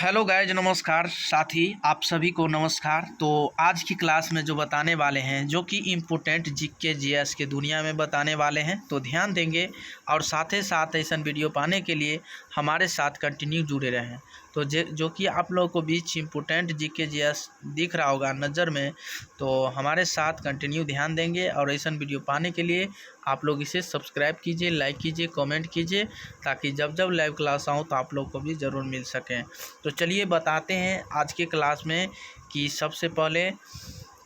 Hello guys, नमस्कार साथी, आप सभी को नमस्कार। तो आज की क्लास में जो बताने वाले हैं, जो कि इम्पोर्टेंट जीके जीएस के दुनिया में बताने वाले हैं, तो ध्यान देंगे और साथ ही साथ ऐसा वीडियो पाने के लिए हमारे साथ कंटिन्यू जुड़े रहें। तो जो कि आप लोगों को बीच इम्पोर्टेंट जीके जीएस दिख रहा होगा नज़र में, तो हमारे साथ कंटिन्यू ध्यान देंगे और ऐसा वीडियो पाने के लिए आप लोग इसे सब्सक्राइब कीजिए, लाइक कीजिए, कमेंट कीजिए, ताकि जब जब लाइव क्लास आऊँ तो आप लोग को भी ज़रूर मिल सकें। तो चलिए बताते हैं आज के क्लास में कि सबसे पहले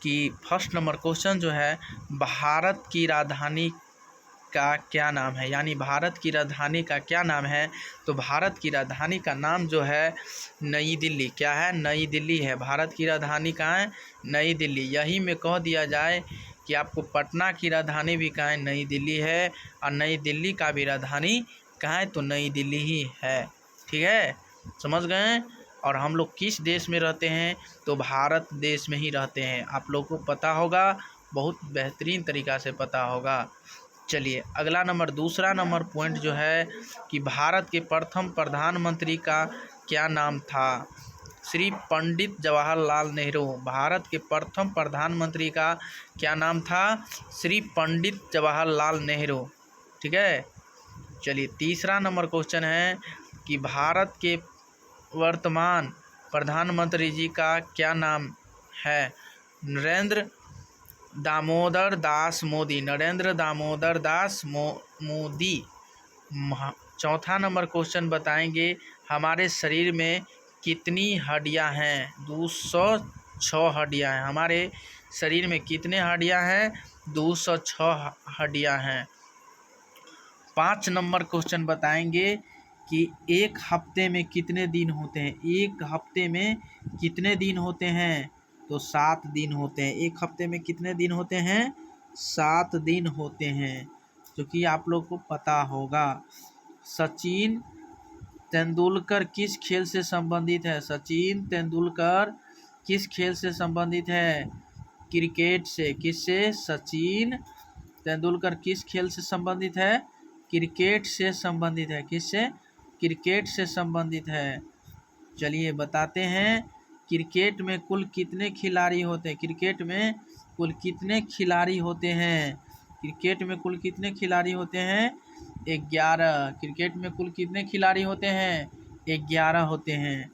कि फर्स्ट नंबर क्वेश्चन जो है, भारत की राजधानी का क्या नाम है, यानी भारत की राजधानी का क्या नाम है। तो भारत की राजधानी का नाम जो है नई दिल्ली। क्या है? नई दिल्ली है। भारत की राजधानी कहाँ है? नई दिल्ली। यही में कह दिया जाए कि आपको पटना की राजधानी भी कहाँ है? नई दिल्ली है। और नई दिल्ली का भी राजधानी कहाँ है? तो नई दिल्ली ही है। ठीक है, समझ गए। और हम लोग किस देश में रहते हैं? तो भारत देश में ही रहते हैं। आप लोग को पता होगा, बहुत बेहतरीन तरीक़ा से पता होगा। चलिए अगला नंबर, दूसरा नंबर पॉइंट जो है कि भारत के प्रथम प्रधानमंत्री का क्या नाम था? श्री पंडित जवाहरलाल नेहरू। भारत के प्रथम प्रधानमंत्री का क्या नाम था? श्री पंडित जवाहरलाल नेहरू। ठीक है। चलिए तीसरा नंबर क्वेश्चन है कि भारत के वर्तमान प्रधानमंत्री जी का क्या नाम है? नरेंद्र दामोदर दास मोदी। नरेंद्र दामोदर दास मोदी। चौथा नंबर क्वेश्चन बताएंगे, हमारे शरीर में कितनी हड्डियां हैं? 206 हड्डियां हैं। हमारे शरीर में कितने हड्डियां हैं? 206 हड्डियां हैं। 5 नंबर क्वेश्चन बताएंगे कि एक हफ्ते में कितने दिन होते हैं? एक हफ्ते में कितने दिन होते हैं? तो 7 दिन होते हैं। एक हफ्ते में कितने दिन होते हैं? 7 दिन होते हैं, जो कि आप लोग को पता होगा। सचिन तेंदुलकर किस खेल से संबंधित है? सचिन तेंदुलकर किस खेल से संबंधित है? क्रिकेट से। किससे? सचिन तेंदुलकर किस खेल से संबंधित है? क्रिकेट से संबंधित है। किससे? क्रिकेट से संबंधित है। चलिए बताते हैं, क्रिकेट में कुल कितने खिलाड़ी होते हैं? क्रिकेट में कुल कितने खिलाड़ी होते हैं? क्रिकेट में कुल कितने खिलाड़ी होते हैं? 11। क्रिकेट में कुल कितने खिलाड़ी होते हैं? 11 होते हैं।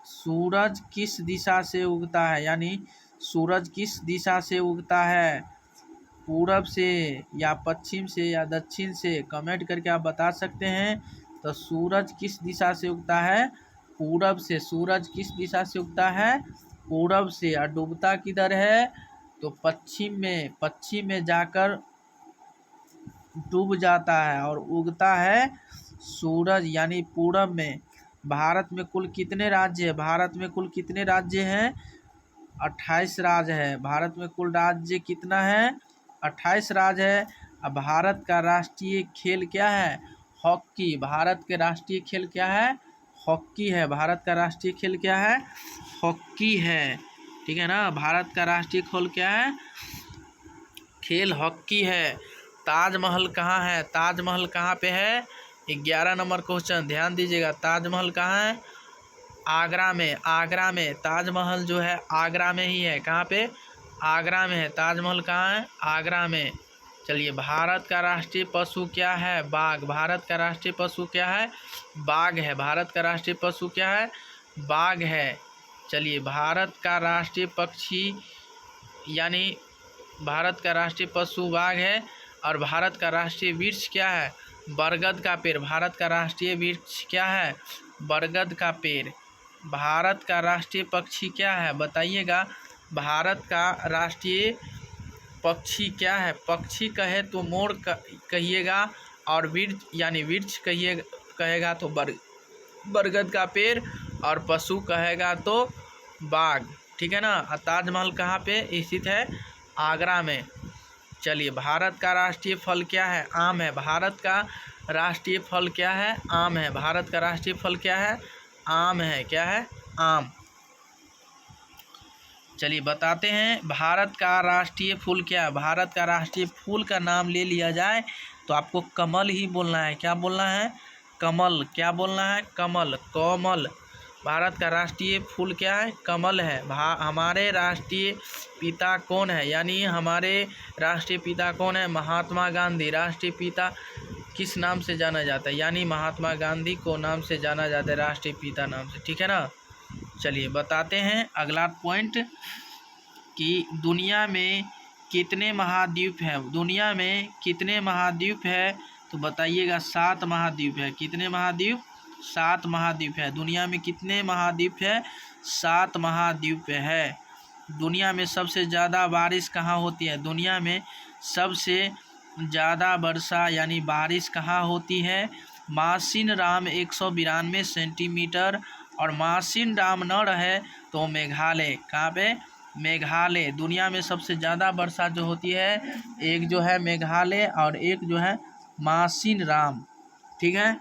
सूरज किस दिशा से उगता है? यानी सूरज किस दिशा से उगता है? पूरब से या पश्चिम से या दक्षिण से? कमेंट करके आप बता सकते हैं। तो सूरज किस दिशा से उगता है? पूरब से। सूरज किस दिशा से उगता है? पूरब से। और डूबता किधर है? तो पश्चिम में। पश्चिम में जाकर डूब जाता है और उगता है सूरज, यानी पूरब में। भारत में कुल कितने राज्य हैं? भारत में कुल कितने राज्य हैं? 28 राज्य है। भारत में कुल राज्य कितना है? 28 राज्य है। अब भारत का राष्ट्रीय खेल क्या है? हॉकी। भारत के राष्ट्रीय खेल क्या है? हॉकी है। भारत का राष्ट्रीय खेल क्या है? हॉकी है। ठीक है ना। भारत का राष्ट्रीय खेल क्या है? खेल हॉकी है। ताजमहल कहाँ है? ताजमहल कहाँ पे है? 11 नंबर क्वेश्चन, ध्यान दीजिएगा। ताजमहल कहाँ है? आगरा में। आगरा में। ताजमहल जो है आगरा में ही है। कहाँ पे? आगरा में है। ताजमहल कहाँ है? आगरा में। चलिए, भारत का राष्ट्रीय पशु क्या है? बाघ। भारत का राष्ट्रीय पशु क्या है? बाघ है। भारत का राष्ट्रीय पशु क्या है? बाघ है। चलिए, भारत का राष्ट्रीय पक्षी, यानी भारत का राष्ट्रीय पशु बाघ है। और भारत का राष्ट्रीय वृक्ष क्या है? बरगद का पेड़। भारत का राष्ट्रीय वृक्ष क्या है? बरगद का पेड़। भारत का राष्ट्रीय पक्षी क्या है? बताइएगा। भारत का राष्ट्रीय पक्षी क्या है? पक्षी कहे तो मोर कहिएगा, और वृक्ष यानी वृक्ष कहेगा तो बरगद का पेड़, और पशु कहेगा तो बाघ। ठीक है ना। ताजमहल कहाँ पे स्थित है? आगरा में। चलिए, भारत का राष्ट्रीय फल क्या है? आम है। भारत का राष्ट्रीय फल क्या है? आम है। भारत का राष्ट्रीय फल क्या है? आम है। क्या है? आम। चलिए बताते हैं, भारत का राष्ट्रीय फूल क्या है? भारत का राष्ट्रीय फूल का नाम ले लिया जाए तो आपको कमल ही बोलना है। क्या बोलना है? कमल। क्या बोलना है? कमल। कोमल। भारत का राष्ट्रीय फूल क्या है? कमल है। हमारे राष्ट्रीय पिता कौन है? यानी हमारे राष्ट्रीय पिता कौन है? महात्मा गांधी। राष्ट्रीय पिता किस नाम से जाना जाता है? यानी महात्मा गांधी को नाम से जाना जाता है, राष्ट्रीय पिता नाम से। ठीक है ना। चलिए बताते हैं अगला पॉइंट कि दुनिया में कितने महाद्वीप हैं? दुनिया में कितने महाद्वीप है? तो बताइएगा 7 महाद्वीप है। कितने महाद्वीप? 7 महाद्वीप है। दुनिया में कितने महाद्वीप है? 7 महाद्वीप है। दुनिया में सबसे ज़्यादा बारिश कहाँ होती है? दुनिया में सबसे ज़्यादा वर्षा यानी बारिश कहाँ होती है? मासिनराम 192 सेंटीमीटर, और मासिनराम न रहे तो मेघालय। कहाँ पे? मेघालय। दुनिया में सबसे ज़्यादा वर्षा जो होती है, एक जो है मेघालय और एक जो है मासिनराम। ठीक है।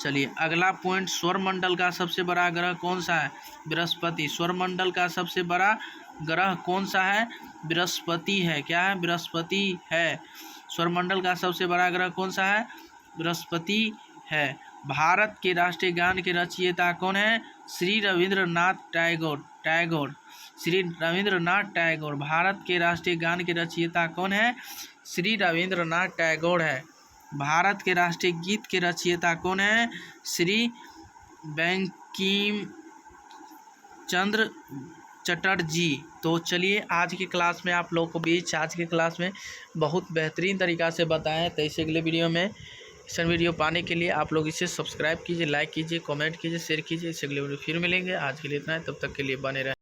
चलिए अगला पॉइंट, सौरमंडल का सबसे बड़ा ग्रह कौन सा है? बृहस्पति। सौरमंडल का सबसे बड़ा ग्रह कौन सा है? बृहस्पति है। क्या है? बृहस्पति है। सौरमंडल का सबसे बड़ा ग्रह कौन सा है? बृहस्पति है। भारत के राष्ट्रीय गान के रचयिता कौन है? श्री रविंद्रनाथ टैगोर। श्री रविंद्रनाथ टैगोर। भारत के राष्ट्रीय गान के रचयिता कौन है? श्री रविंद्रनाथ टैगोर है। भारत के राष्ट्रीय गीत के रचयिता कौन है? श्री बंकिम चंद्र चटर्जी। तो चलिए आज की क्लास में आप लोगों को बीच आज की क्लास में बहुत बेहतरीन तरीक़ा से बताया है। तो इसे अगले वीडियो में वीडियो पाने के लिए आप लोग इसे सब्सक्राइब कीजिए, लाइक कीजिए, कमेंट कीजिए, शेयर कीजिए। इसे अगले वीडियो फिर मिलेंगे। आज के लिए इतना है, तब तक के लिए बने रहें।